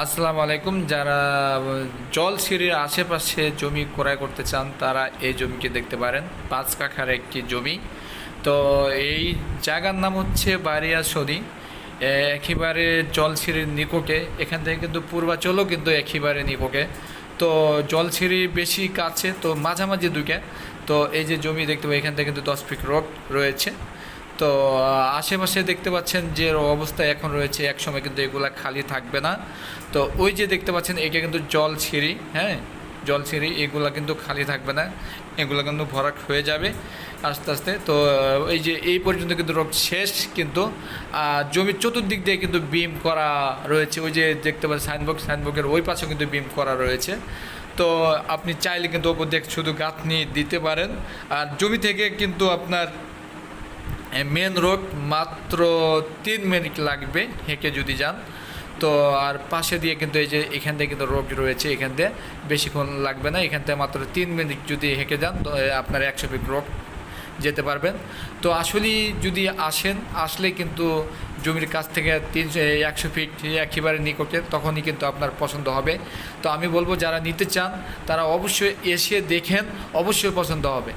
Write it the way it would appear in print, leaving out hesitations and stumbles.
আসসালামু আলাইকুম। যারা জলছিঁড়ির আশেপাশে জমি ক্রয় করতে চান তারা এই জমিকে দেখতে পারেন। 5 কাঠার একটি জমি। তো এই জায়গার নাম হচ্ছে বারিয়াছড়ি। একেবারে জলছিঁড়ির নিকটে। এখান থেকে কিন্তু পূর্বাচলও কিন্তু একেবারে নিকটে। তো জলছিঁড়ি বেশি কাছে, তো মাঝামাঝি দুইটা। তো এই যে জমি দেখতে পাই, এখান থেকে কিন্তু 10 ফিট রোড রয়েছে। তো আশেপাশে দেখতে পাচ্ছেন যে অবস্থা এখন রয়েছে, এক সময় কিন্তু এগুলা খালি থাকবে না। তো ওই যে দেখতে পাচ্ছেন এটা কিন্তু জলছিঁড়ি, হ্যাঁ, জলছিঁড়ি। এগুলা কিন্তু খালি থাকবে না, এগুলা কিন্তু ভরাট হয়ে যাবে আস্তে আস্তে। তো এই যে এই পর্যন্ত কিন্তু রোড শেষ, কিন্তু জমির চতুর্দিক দিয়ে কিন্তু বিম করা রয়েছে। ওই যে দেখতে পাচ্ছেন সাইনবোর্ডের ওই পাশেও কিন্তু বিম করা রয়েছে। তো আপনি চাইলে কিন্তু ওপর দিয়ে শুধু গাঁথনি দিতে পারেন। আর জমি থেকে কিন্তু আপনার মেন রোড মাত্র 3 মিনিট লাগবে হেঁটে যদি যান। তো আর পাশে দিয়ে কিন্তু এই যে এখান থেকে কিন্তু রোড রয়েছে, এখান থেকে বেশিক্ষণ লাগবে না। এখান থেকে মাত্র 3 মিনিট যদি হেঁটে যান তো আপনার 100 ফিট রোড যেতে পারবেন। তো আসলেই যদি আসলে কিন্তু জমির কাছ থেকে 100 ফিট একেবারে নিকটে, তখনই কিন্তু আপনার পছন্দ হবে। তো আমি বলবো যারা নিতে চান তারা অবশ্যই এসে দেখেন, অবশ্যই পছন্দ হবে।